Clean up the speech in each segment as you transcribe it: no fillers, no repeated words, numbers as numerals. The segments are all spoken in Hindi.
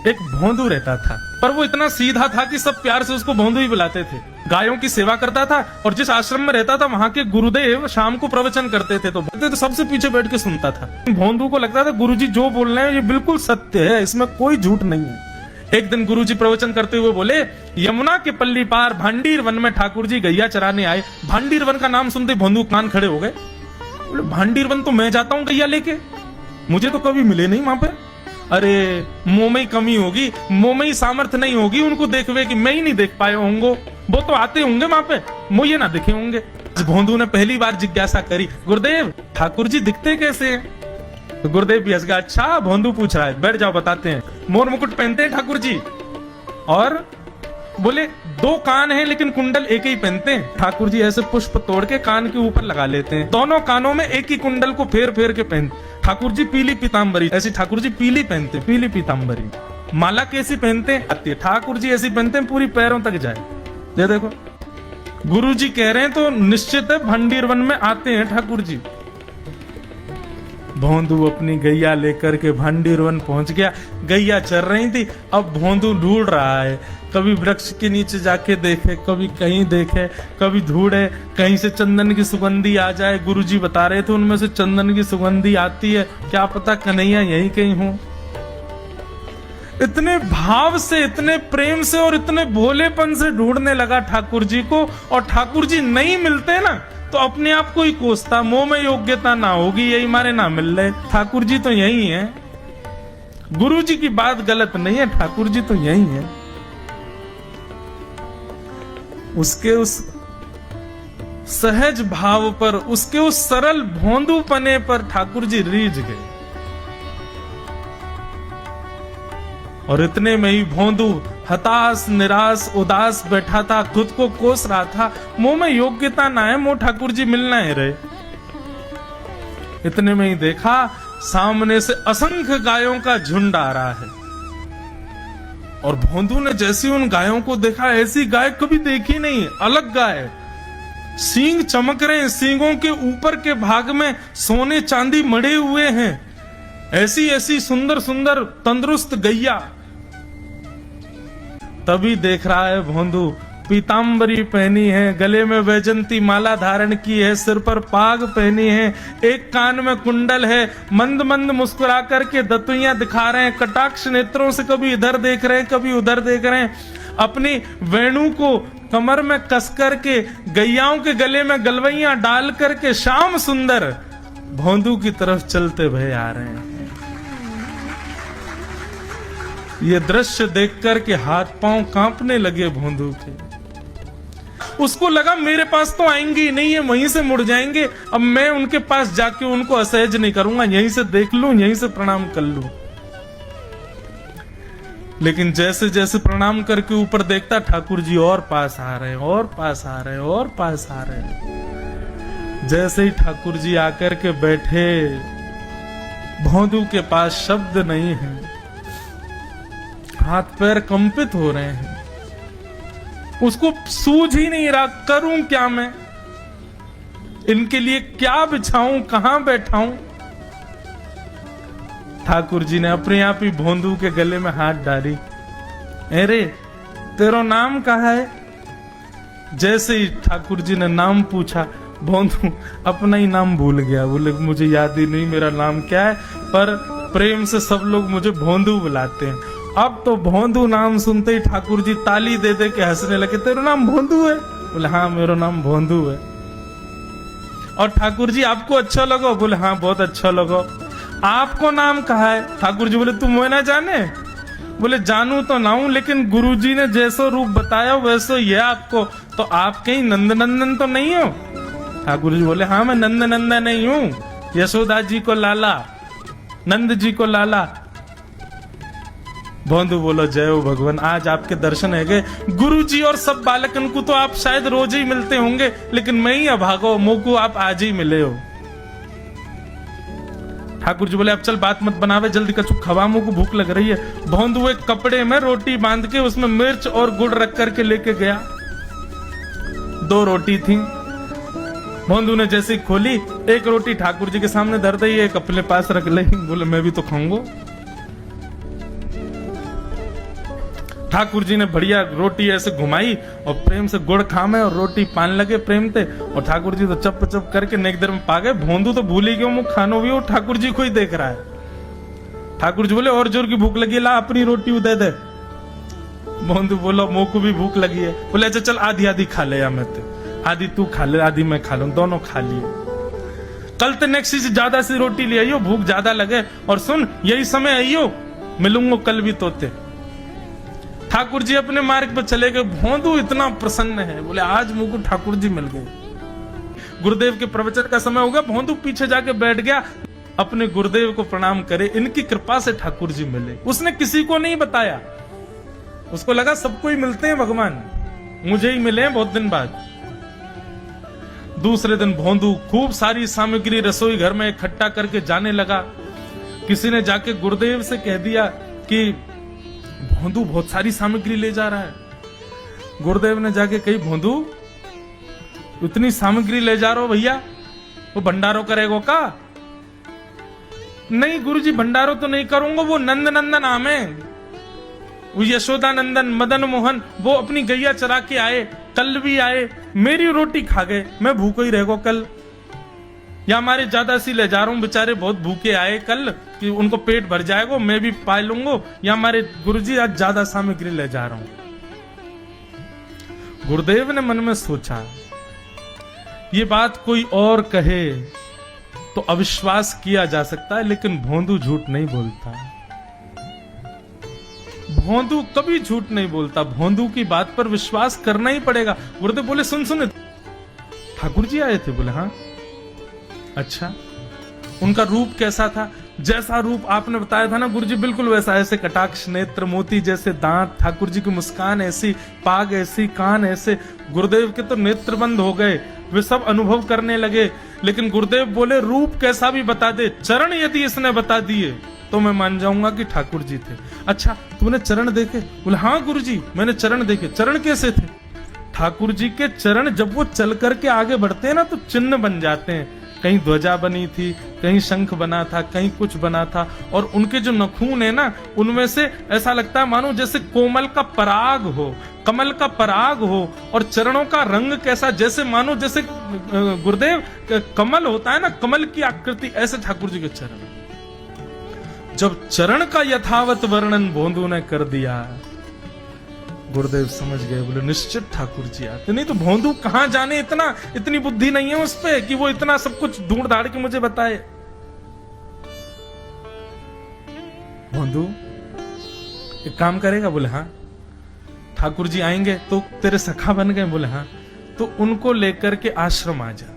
एक भोंदू रहता था, पर वो इतना सीधा था कि सब प्यार से उसको भोंदू ही बुलाते थे। गायों की सेवा करता था और जिस आश्रम में रहता था वहां के गुरुदेव शाम को प्रवचन करते थे तो सबसे पीछे बैठ के सुनता था। भोंदू को लगता था गुरुजी जो बोल रहे हैं ये बिल्कुल सत्य है, इसमें कोई झूठ नहीं है। एक दिन गुरुजी प्रवचन करते हुए बोले, यमुना के पल्ली पार भांडीर वन में ठाकुर जी गैया चराने आए। भांडीर वन का नाम सुनते भोंदू कान खड़े हो गए। बोले भांडीर वन तो मैं जाता हूँ गैया लेके, मुझे तो कभी मिले नहीं वहां पे। अरे मुंह में ही कमी होगी, मुंह में ही सामर्थ्य नहीं होगी उनको देखवे कि मैं ही नहीं देख पाए होंगे, वो तो आते होंगे वहां पे, मुझे ना दिखे होंगे। भोंदू ने पहली बार जिज्ञासा करी, गुरुदेव ठाकुर जी दिखते कैसे हैं? तो गुरुदेव भी हंस गया, अच्छा भोंदू पूछ रहा है, बैठ जाओ बताते हैं। मोर मुकुट पहनते हैं ठाकुर जी, और बोले 2 कान हैं लेकिन कुंडल एक ही पहनते हैं। ठाकुर जी ऐसे पुष्प तोड़ के कान के ऊपर लगा लेते हैं, दोनों कानों में एक ही कुंडल को फेर फेर के पहनते। ठाकुर जी पीली पीताम्बरी, ऐसी ठाकुर जी पीली पहनते, पीली पीताम्बरी। माला कैसी पहनते हैं? ठाकुर जी ऐसी पहनते हैं पूरी पैरों तक जाए। ये देखो गुरु जी कह रहे हैं तो निश्चित है भंडीर वन में आते हैं ठाकुर जी। भोंदू अपनी गैया लेकर के भांडीर वन पहुंच गया। गैया चर रही थी, अब भोंदू ढूंढ रहा है, कभी वृक्ष के नीचे जाके देखे, कभी कहीं देखे, कभी ढूंढे कहीं से चंदन की सुगंधी आ जाए। गुरुजी बता रहे थे उनमें से चंदन की सुगंधी आती है, क्या पता कन्हैया यहीं कहीं हो। इतने भाव से, इतने प्रेम से और इतने भोलेपन से ढूंढने लगा ठाकुर जी को, और ठाकुर जी नहीं मिलते ना तो अपने आप को ही कोसता, मुंह में योग्यता ना होगी यही मारे ना मिल रहे, ठाकुर जी तो यही है। गुरु जी की बात गलत नहीं है, ठाकुर जी तो यही है। उसके उस सहज भाव पर, उसके उस सरल भोंदूपने पर ठाकुर जी रीझ गए। और इतने में ही भोंदू हताश निराश उदास बैठा था, खुद को कोस रहा था, मुंह में योग्यता ना है, मुंह ठाकुर जी मिलना है रहे। इतने में ही देखा सामने से असंख्य गायों का झुंड आ रहा है, और भोंदू ने जैसे उन गायों को देखा, ऐसी गाय कभी देखी नहीं, अलग गाय, सींग चमक रहे हैं, सींगों के ऊपर के भाग में सोने चांदी मढ़े हुए हैं, ऐसी ऐसी सुंदर सुंदर तंदुरुस्त गैया। तभी देख रहा है भोंदू, पीताम्बरी पहनी है, गले में वैजंती माला धारण की है, सिर पर पाग पहनी है, एक कान में कुंडल है, मंद मंद मुस्कुरा करके दतुइयां दिखा रहे हैं, कटाक्ष नेत्रों से कभी इधर देख रहे हैं कभी उधर देख रहे हैं, अपनी वेणु को कमर में कस करके गैयाओं के गले में गलवैया डाल करके श्याम सुंदर भोंदू की तरफ चलते भय आ रहे हैं। ये दृश्य देख करके हाथ पांव कांपने लगे भोंदू के। उसको लगा मेरे पास तो आएंगे नहीं, है वहीं से मुड़ जाएंगे, अब मैं उनके पास जाके उनको असहज नहीं करूंगा, यहीं से देख लूं, यहीं से प्रणाम कर लूं। लेकिन जैसे जैसे प्रणाम करके ऊपर देखता, ठाकुर जी और पास आ रहे हैं, और पास आ रहे हैं, और पास आ रहे हैं। जैसे ही ठाकुर जी आकर के बैठे, भोंदू के पास शब्द नहीं है, हाथ पैर कंपित हो रहे हैं, उसको सूझ ही नहीं रहा करूं क्या मैं, इनके लिए क्या बिछाऊं, कहां बैठाऊं। ठाकुर जी ने अपने आप ही भोंदू के गले में हाथ डाली, अरे तेरा नाम कहा है? जैसे ही ठाकुर जी ने नाम पूछा, भोंदू अपना ही नाम भूल गया, बोले मुझे याद ही नहीं मेरा नाम क्या है, पर प्रेम से सब लोग मुझे भोंदू बुलाते हैं। अब तो भोंदू नाम सुनते ही ठाकुर जी ताली दे दे के हंसने लगे, तेरा नाम भोंदू है? बोले हाँ मेरा नाम भोंदू है। और ठाकुर जी आपको अच्छा लगा? बोले हाँ बहुत अच्छा लगा। आपको नाम कहा है? ठाकुर जी बोले तुम मुझे ना जाने? बोले जानू तो ना हूं, लेकिन गुरु जी ने जैसा रूप बताया वैसे ये आपको, तो आप कहीं नंद नंदन तो नहीं हो? ठाकुर जी बोले हाँ मैं नंद नंदन नहीं हूं, यशोदा जी को लाला, नंद जी को लाला। भोंदू बोलो जय हो भगवान, आज आपके दर्शन है गए। गुरु जी और सब बालकन को तो आप शायद रोज ही मिलते होंगे, लेकिन मैं ही अभागो, मोको आप आज ही मिले हो। ठाकुर जी बोले अब चल बात मत बनावे, जल्दी कछु खवा, मुंह को भूख लग रही है। भोंदू एक कपड़े में रोटी बांध के उसमें मिर्च और गुड़ रख करके लेके गया। 2 रोटी थी। भोंदू ने जैसे खोली, एक रोटी ठाकुर जी के सामने धर दी, एक अपने पास रख ली। बोले मैं भी तो खाऊंगा। ठाकुर जी ने बढ़िया रोटी ऐसे घुमाई और प्रेम से गुड़ खामे और रोटी पान लगे प्रेम थे, और ठाकुर जी तो चप चप करके नेक देर में पा गए। भोंदू तो भूल ही गयो, मुख खानो भी, वो ठाकुर जी को ही देख रहा है। ठाकुर जी बोले और जोर की भूख लगी, ला अपनी रोटी दे दे। भोंदू बोलो मुंह को भी भूख लगी है। बोले अच्छा चल आधी आधी खा ले, या मैं आधी तू खा ले आधी मैं खा लूं, दोनों खा लिए। कल तो नेक्स्ट से ज्यादा सी रोटी ले आइयो, भूख ज्यादा लगे, और सुन यही समय आइयो, मिलूंगा कल भी तोते। ठाकुर जी अपने मार्ग पर चले गए। भोंदू इतना प्रसन्न है, बोले आज मुझको ठाकुर जी मिल गए। गुरुदेव के प्रवचन का समय हो गया, भोंदू पीछे जाके बैठ गया, अपने गुरुदेव को प्रणाम करे, इनकी कृपा से ठाकुर जी मिले। उसने किसी को नहीं बताया, उसको लगा सबको ही मिलते हैं भगवान, मुझे ही मिले हैं बहुत दिन बाद। दूसरे दिन भोंदू खूब सारी सामग्री रसोई घर में इकट्ठा करके जाने लगा। किसी ने जाके गुरुदेव से कह दिया कि भोंदू बहुत सारी सामग्री ले जा रहा है। गुरुदेव ने जाके कही भोंदू इतनी सामग्री ले जा रहा हो भैया, वो भंडारो करेगो का? नहीं गुरुजी भंडारो तो नहीं करूंगा, वो नंद नंदन आम है, वो यशोदा नंदन मदन मोहन वो अपनी गैया चरा के आए, कल भी आए, मेरी रोटी खा गए, मैं भूखो ही रहेगो कल। या हमारे ज्यादा सी ले जा रहा हूं, बेचारे बहुत भूखे आए कल, कि उनको पेट भर जाएगा, मैं भी पा लूंगा, या हमारे गुरुजी आज ज्यादा सामग्री ले जा रहा हूं। गुरुदेव ने मन में सोचा ये बात कोई और कहे तो अविश्वास किया जा सकता है, लेकिन भोंदू झूठ नहीं बोलता। भोंदू कभी झूठ नहीं बोलता, भोंदू की बात पर विश्वास करना ही पड़ेगा। गुरुदेव बोले सुन सुन ठाकुर जी आए थे? बोले हाँ। अच्छा उनका रूप कैसा था? जैसा रूप आपने बताया था ना गुरुजी बिल्कुल वैसा, ऐसे कटाक्ष नेत्र, मोती जैसे दांत, ठाकुर जी की मुस्कान ऐसी, पाग ऐसी, कान ऐसे। गुरुदेव के तो नेत्र बंद हो गए, वे सब अनुभव करने लगे। लेकिन गुरुदेव बोले रूप कैसा भी बता दे, चरण यदि इसने बता दिए तो मैं मान जाऊंगा कि ठाकुर जी थे। अच्छा तूने चरण देखे? बोले हाँ गुरुजी मैंने चरण देखे। चरण कैसे थे? ठाकुर जी के चरण जब वो चल करके आगे बढ़ते हैं ना तो चिन्ह बन जाते हैं। कहीं ध्वजा बनी थी, कहीं शंख बना था, कहीं कुछ बना था, और उनके जो नखून है ना उनमें से ऐसा लगता है मानो जैसे कोमल का पराग हो, कमल का पराग हो। और चरणों का रंग कैसा, जैसे मानो जैसे गुरुदेव कमल होता है ना, कमल की आकृति, ऐसे ठाकुर जी के चरण। जब चरण का यथावत वर्णन भोंदू ने कर दिया, गुरुदेव समझ गए, बोले निश्चित ठाकुर जी आते। नहीं तो भोंदू कहां जाने, इतनी बुद्धि नहीं है उस पे कि वो इतना सब कुछ ढूंढ धाड़ के मुझे बताए। भोंदू एक काम करेगा? बोले हाँ। ठाकुर जी आएंगे तो तेरे सखा बन गए? बोले हाँ। तो उनको लेकर के आश्रम आ जा,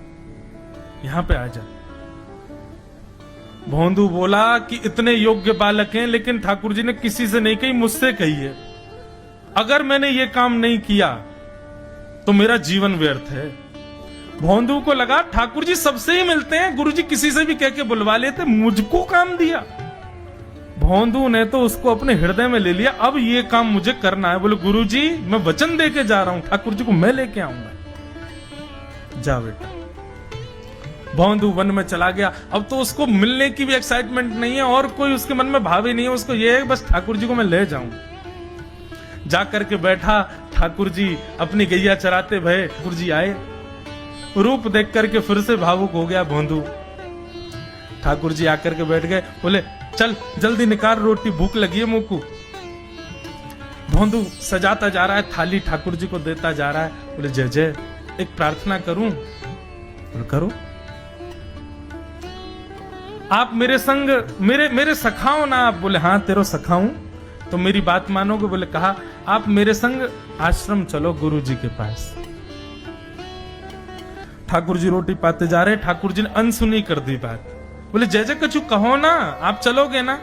यहां पे आ जा। भोंदू बोला कि इतने योग्य बालक हैं, लेकिन ठाकुर जी ने किसी से नहीं कही, मुझसे कही है। अगर मैंने ये काम नहीं किया तो मेरा जीवन व्यर्थ है। भोंदू को लगा ठाकुर जी सबसे ही मिलते हैं, गुरुजी किसी से भी कह के बुलवा लेते, मुझको काम दिया। भोंदू ने तो उसको अपने हृदय में ले लिया, अब ये काम मुझे करना है। बोले गुरुजी मैं वचन दे के जा रहा हूं, ठाकुर जी को मैं लेके आऊंगा। जा बेटा। भोंदू वन में चला गया। अब तो उसको मिलने की भी एक्साइटमेंट नहीं है और कोई उसके मन में भाव ही नहीं है, उसको ये है बस ठाकुर जी को मैं ले जाऊं। जाकर के बैठा, ठाकुर जी अपनी गैया चराते भये, ठाकुर जी आए, रूप देख करके फिर से भावुक हो गया भोंदू। ठाकुर जी आकर के बैठ गए, बोले चल जल्दी निकाल रोटी, भूख लगी है मुंह को। भोंदू सजाता जा रहा है थाली, ठाकुर जी को देता जा रहा है। बोले जय जय एक प्रार्थना करूं? बोले करो। आप मेरे संग मेरे सखाओ ना आप? बोले हाँ तेरो सखाऊं तो मेरी बात मानोगे? बोले कहा आप मेरे संग आश्रम चलो गुरु जी के पास। ठाकुर जी रोटी पाते जा रहे, ठाकुर जी ने अनसुनी कर दी बात। बोले जय जय कछु कहो ना, आप चलोगे ना?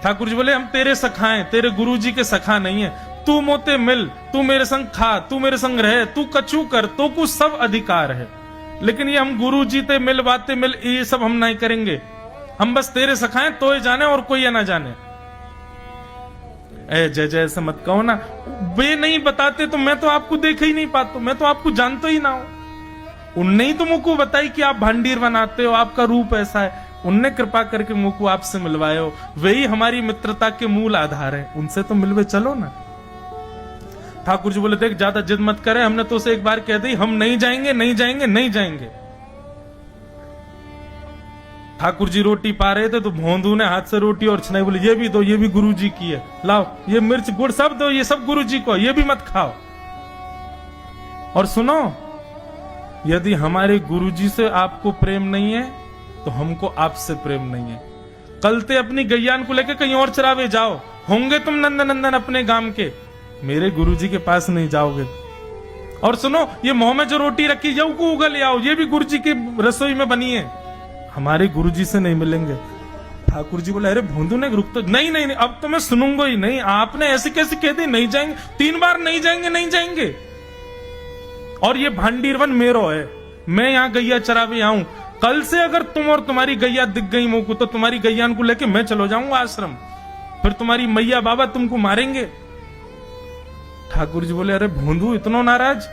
ठाकुर जी बोले हम तेरे सखा हैं, तेरे गुरु जी के सखा नहीं है। तू मोते मिल, तू मेरे संग खा, तू मेरे संग रहे, तू कछु कर, तो कुछ सब अधिकार है, लेकिन ये हम गुरु जी ते मिल बातें मिल ये सब हम नहीं करेंगे। हम बस तेरे सखाएं तो ही जाने और कोई ना जाने। ए जय जय ऐसा मत कहो ना, वे नहीं बताते तो मैं तो आपको देख ही नहीं पाता, मैं तो आपको जानता ही ना हूं। उनने ही तो मुझको बताई कि आप भांडीर बनाते हो, आपका रूप ऐसा है। उनने कृपा करके मुंह को आपसे मिलवाए हो, वही हमारी मित्रता के मूल आधार है, उनसे तो मिलवे चलो ना। ठाकुर जी बोले देख ज्यादा जिद मत करे, हमने तो उसे एक बार कह दी हम नहीं जाएंगे नहीं जाएंगे नहीं जाएंगे। ठाकुर जी रोटी पा रहे थे तो भोंदू ने हाथ से रोटी और छनाई बोली ये भी दो, ये भी गुरु जी की है, लाओ ये मिर्च गुड़ सब दो, ये सब गुरु जी को, ये भी मत खाओ। और सुनो, यदि हमारे गुरु जी से आपको प्रेम नहीं है तो हमको आपसे प्रेम नहीं है। कल ते अपनी गैयान को लेकर कहीं और चरावे जाओ, होंगे तुम नंदन अपने गांव के, मेरे गुरुजी के पास नहीं जाओगे। और सुनो, ये मुंह में जो रोटी रखी जाओ को उगल आओ, ये भी गुरुजी की रसोई में बनी है, हमारे गुरुजी से नहीं मिलेंगे। ठाकुर जी बोले अरे भोंदू ने रुक तो, नहीं नहीं नहीं अब तो मैं सुनूंगा ही नहीं, आपने ऐसे कैसे कह दी नहीं जाएंगे, 3 बार नहीं जाएंगे नहीं जाएंगे। और ये भांडीरवन मेरो है, मैं यहाँ गैया चरावे आऊं, कल से अगर तुम और तुम्हारी गैया दिख गई मुंह को तो तुम्हारी गैयान को लेके मैं चलो जाऊंगा आश्रम, फिर तुम्हारी मैया बाबा तुमको मारेंगे। ठाकुर जी बोले अरे भोंदू इतना नाराज?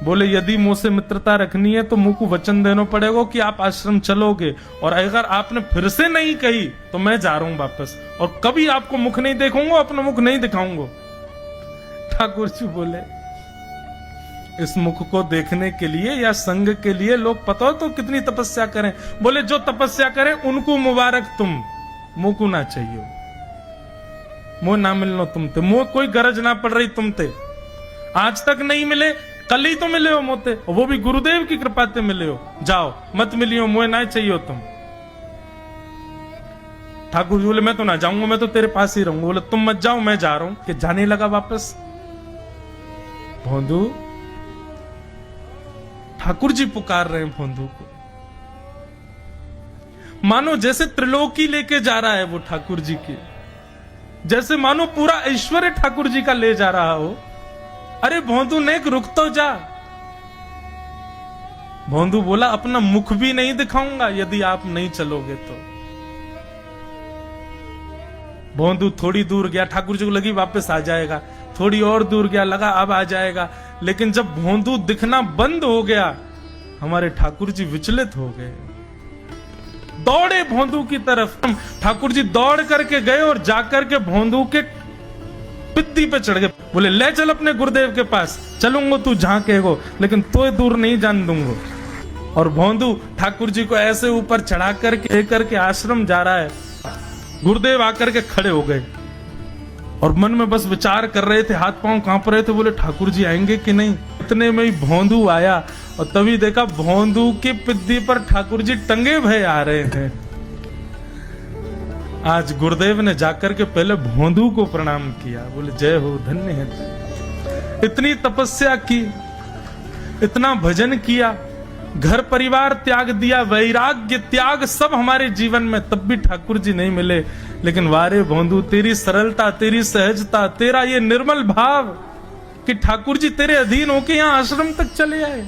बोले यदि मुंह से मित्रता रखनी है तो मुंह को वचन देना पड़ेगा कि आप आश्रम चलोगे, और अगर आपने फिर से नहीं कही तो मैं जा रहा हूं वापस, और कभी आपको मुख नहीं देखूंगा, अपना मुख नहीं दिखाऊंगा। ठाकुर जी बोले इस मुख को देखने के लिए या संग के लिए लोग पता हो तो कितनी तपस्या करें। बोले जो तपस्या करें उनको मुबारक, तुम मुंह को ना चाहिए, मुंह ना मिलनो तुमते, मुंह कोई गरज ना पड़ रही तुमते, आज तक नहीं मिले कल ही तो मिले हो मोते, वो भी गुरुदेव की कृपा से मिले हो, जाओ मत मिलियो, मुंह ना चाहिए तुम। ठाकुर जी बोले मैं तो ना जाऊंगा, मैं तो तेरे पास ही रहूंगा। बोले तुम मत जाओ मैं जा रहा हूं, कि जाने लगा वापस। भोंदू, ठाकुर जी पुकार रहे हैं भोंदू को, मानो जैसे त्रिलोकी लेके जा रहा है वो ठाकुर जी की, जैसे मानो पूरा ऐश्वर्य ठाकुर जी का ले जा रहा हो। अरे भोंदू ने रुक तो जा। भोंदू बोला अपना मुख भी नहीं दिखाऊंगा यदि आप नहीं चलोगे तो। भोंदू थोड़ी दूर गया, ठाकुर जी को लगी वापस आ जाएगा, थोड़ी और दूर गया, लगा अब आ जाएगा, लेकिन जब भोंदू दिखना बंद हो गया हमारे ठाकुर जी विचलित हो गए, दौड़े भोंदू की तरफ। ठाकुर जी दौड़ करके गए और जाकर के भोंदू के पित्ती पे चढ़ गए। बोले ले चल अपने गुरुदेव के पास, चलूंगा तू जहां कहेगो, लेकिन तो दूर नहीं जान दूंगा। और भोंदू ठाकुर जी को ऐसे ऊपर चढ़ा करके लेकर के आश्रम जा रहा है। गुरुदेव आकर के खड़े हो गए और मन में बस विचार कर रहे थे, हाथ पांव कांप रहे थे, बोले ठाकुर जी आएंगे कि नहीं। इतने में ही भोंदू आया और तभी देखा भोंदू की पिद्दी पर ठाकुर जी टंगे भय आ रहे हैं। आज गुरुदेव ने जाकर के पहले भोंदू को प्रणाम किया, बोले जय हो, धन्य है। इतनी तपस्या की, इतना भजन किया, घर परिवार त्याग दिया, वैराग्य त्याग सब हमारे जीवन में, तब भी ठाकुर जी नहीं मिले। लेकिन वारे भोंदू, तेरी सरलता, तेरी सहजता, तेरा ये निर्मल भाव कि ठाकुर जी तेरे अधीन होके यहाँ आश्रम तक चले आए।